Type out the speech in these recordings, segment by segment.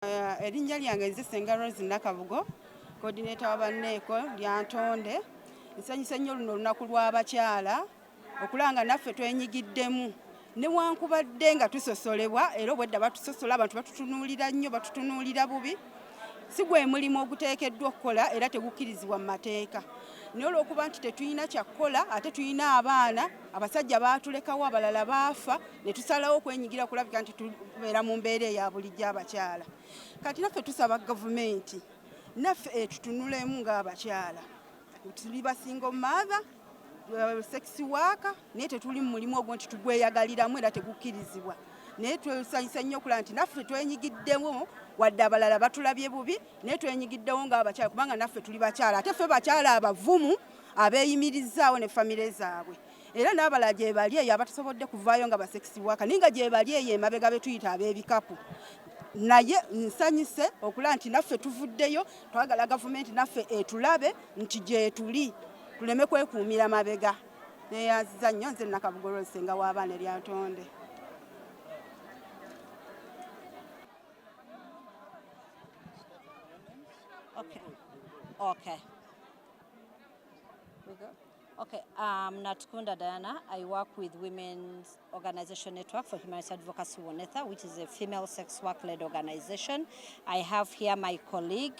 Erinnya lyange nze Ssenga Rose Nakabugo, coordinator w'abanneeko Lyantonde. Nsanyusa nnyo luno olunaku lw'abakyala okulanga naffe twenyigiriddemu newankubadde nga tusosolebwa era obwedda batusosola abantu batutunuulira nnyo batutunuulira bubi. Si gwe mulimu oguteekeddwa okukola era tegukkirizibwa mu mateeka. Naye olw'okuba nti tetulina kyakukola ate tulina abaana abasajja baatulekawo abalala baafa ne tusalawo okwenyigira kulabika nti tubeera mu mbeera eya bulijjo abakyala. Kati naffe tusaba gavumenti naffe etutunulemu ng'abakyala. Tuli basingle mother, sex worker, naye tetuli mu mulimu ogwo nti tugweyagaliramu era tegukkirizibwa. Naye twesanyusa nnyo okulaba nti naffe twenyigiriddemu wadde abalala batulabye bubi naye twenyigiddewo ng'abakyala kubanga naffe tuli bakyala ate ffe bakyala abavumu abeeyimirizzaawo ne famire zaabwe. Era n'abalala gye bali eyo abatasobodde kuvaayo nga basekisi waka naye nga gye bali eyo emabega be tuyita ab'ebikapu. Naye nsanyuse okulaba nti naffe tuvuddeyo twagala gavumenti naffe etulabe nti gye tuli tuleme kwekuumira mabega. Neeyanziza nnyo nze Nakabugo Rose Ssenga w'abaana Lyantonde. Okay. We go. Okay. Natkunda Diana. I work with Women's Organization Network for Human Rights Advocacy Wonetha, which is a female sex work-led organization. I have here my colleague.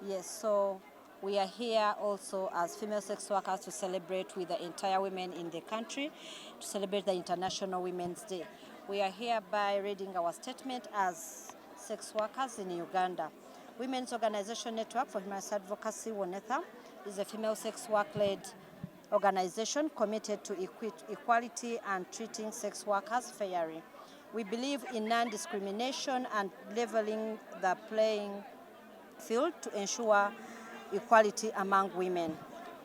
Yes. So we are here also as female sex workers to celebrate with the entire women in the country, to celebrate the International Women's Day. We are hereby reading our statement as sex workers in Uganda. Women's Organization Network for Human Rights Advocacy Wonetha is a female sex work-led organization committed to equality and treating sex workers fairly. We believe in non-discrimination and leveling the playing field to ensure equality among women.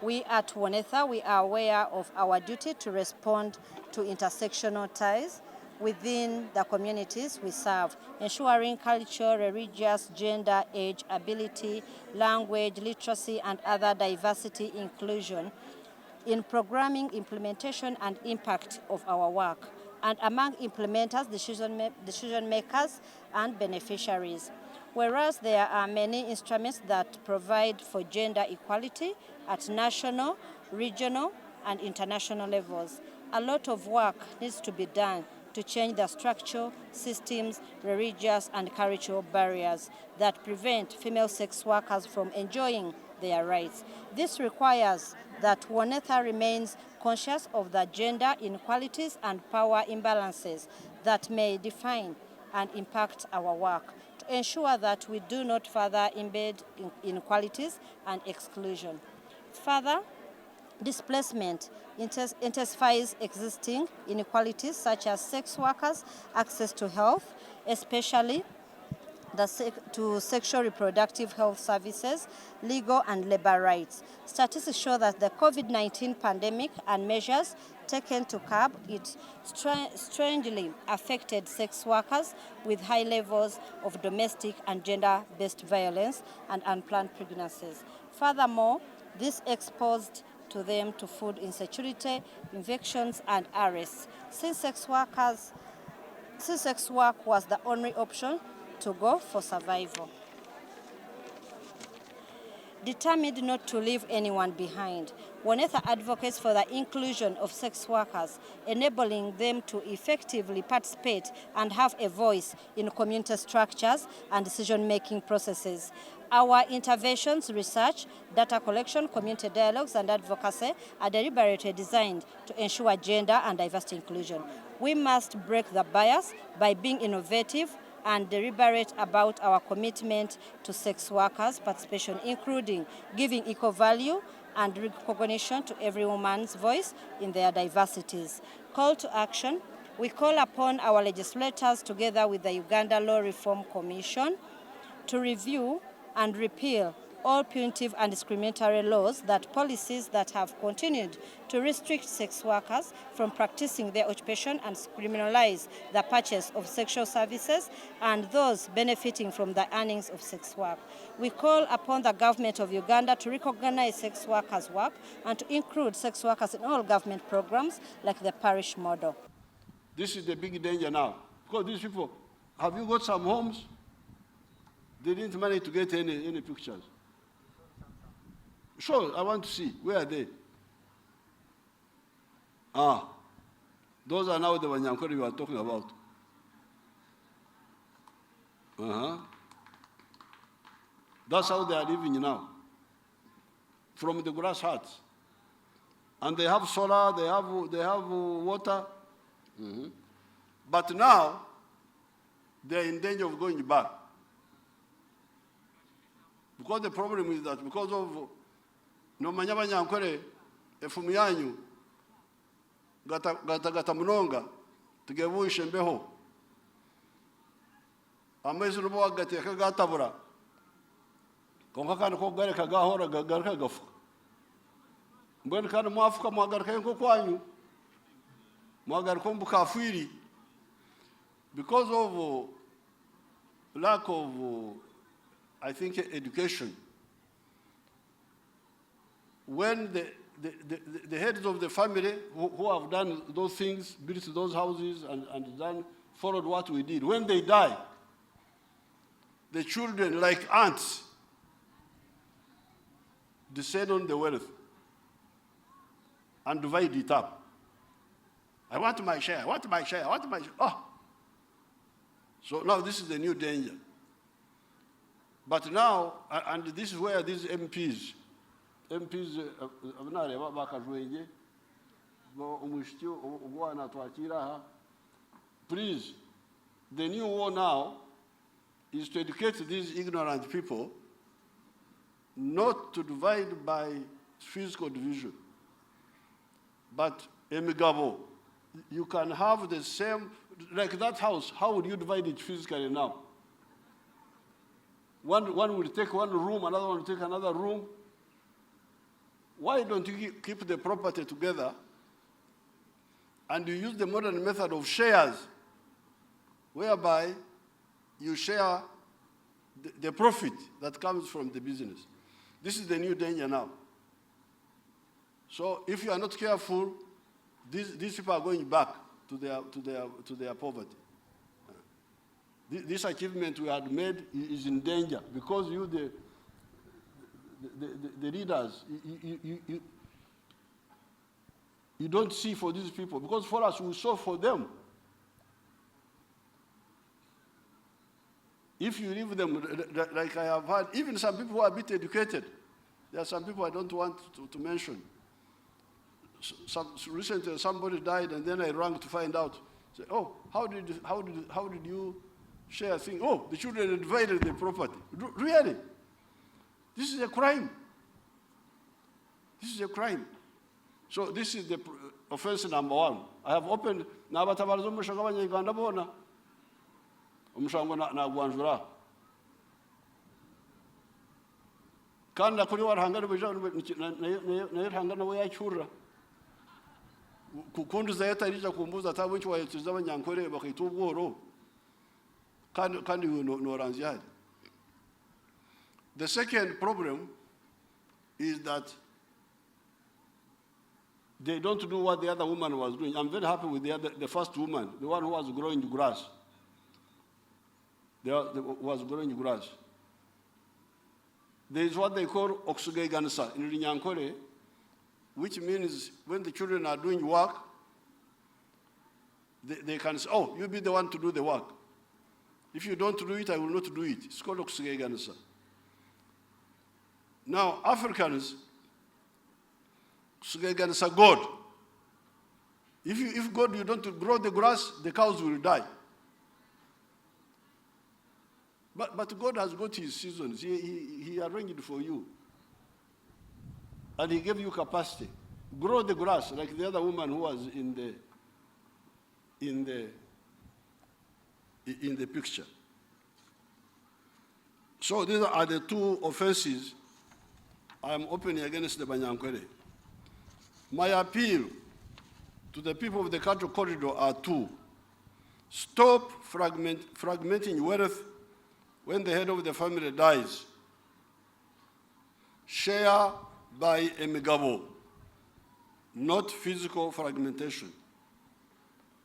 We at Wonetha, we are aware of our duty to respond to intersectional ties within the communities we serve, ensuring cultural, religious, gender, age, ability, language, literacy, and other diversity inclusion in programming, implementation, and impact of our work, and among implementers, decision makers, and beneficiaries. Whereas there are many instruments that provide for gender equality at national, regional, and international levels, a lot of work needs to be done to change the structural, systems, religious, and cultural barriers that prevent female sex workers from enjoying their rights. This requires that Wonetha remains conscious of the gender inequalities and power imbalances that may define and impact our work, to ensure that we do not further embed inequalities and exclusion. Further, displacement intensifies existing inequalities such as sex workers' access to health, especially to sexual reproductive health services, legal and labor rights. Statistics show that the COVID-19 pandemic and measures taken to curb it strangely affected sex workers with high levels of domestic and gender-based violence and unplanned pregnancies. Furthermore, this exposed to them to food insecurity, evictions, and arrests. Since sex work was the only option to go for survival. Determined not to leave anyone behind, Wonetha advocates for the inclusion of sex workers, enabling them to effectively participate and have a voice in community structures and decision-making processes. Our interventions, research, data collection, community dialogues, and advocacy are deliberately designed to ensure gender and diversity inclusion. We must break the bias by being innovative and deliberate about our commitment to sex workers' participation, including giving equal value and recognition to every woman's voice in their diversities. Call to action. We call upon our legislators together with the Uganda Law Reform Commission to review and repeal all punitive and discriminatory laws, that policies that have continued to restrict sex workers from practicing their occupation and criminalize the purchase of sexual services and those benefiting from the earnings of sex work. We call upon the government of Uganda to recognize sex workers' work and to include sex workers in all government programs like the parish model. This is the big danger now. Because these people, have you got some homes? They didn't manage to get any pictures. Sure, I want to see. Where are they? Those are now the Wanyankore you are talking about. That's how they are living now. From the grass huts. And they have solar, they have water. But now, they're in danger of going back. Because the problem is that because of no Manyankore, efumu yanyu, gata munonga, tugevuishe mbeho. Amezi rubo agati akaгаtabura. Konka kana ko gare kagahora gagarka gafu. Mbona kana mwafuka mwagarka nko kwanyu. Mwagarka mbukafiri. Because of lack of I think education. When the heads of the family who have done those things, built those houses and followed what we did, when they die, the children, like ants, descend on the wealth and divide it up. I want my share, I want my share, I want my share. Oh. So now this is the new danger. But now, and this is where these MPs, please, the new war now is to educate these ignorant people not to divide by physical division, but emigabo. You can have the same, like that house, how would you divide it physically now? One will take one room, another one will take another room. Why don't you keep the property together and you use the modern method of shares, whereby you share the profit that comes from the business? This is the new danger now. So if you are not careful, these people are going back to their poverty. This achievement we had made is in danger because you, the leaders, you don't see for these people, because for us, we saw for them. If you leave them, like I have had, even some people who are a bit educated, there are some people I don't want to mention. Recently, somebody died, and then I rang to find out. Say, oh, how did you share things? Oh, the children divided the property. Really? This is a crime. This is a crime. So this is the offense number one. I have opened n'abatabariza umushango w'Abanyarwanda bona umushango nagwanjura kandi kuri warahangana nayo hangana we yacyura kukundi zayatarija kumbuza atabunchi wayatuza Abanyankore bakita ubworo kandi noranzi hari. The second problem is that they don't do what the other woman was doing. I'm very happy with the first woman, the one who was growing grass. Was growing grass. There is what they call oxugegansa in Lyantonde, which means when the children are doing work, they can say, oh, you be the one to do the work. If you don't do it, I will not do it. It's called oxugegansa. Now, Africans, oxugegansa God. If God, you don't grow the grass, the cows will die. But God has got his seasons. He arranged it for you. And he gave you capacity. Grow the grass like the other woman who was in the picture. So these are the two offenses I am opening against the Banyankore. My appeal to the people of the Cattle Corridor are two. Stop fragmenting wealth when the head of the family dies. Share by amicable, not physical fragmentation.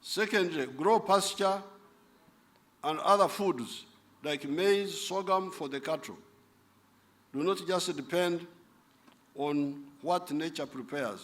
Secondly, grow pasture and other foods like maize, sorghum for the cattle. Do not just depend on what nature prepares.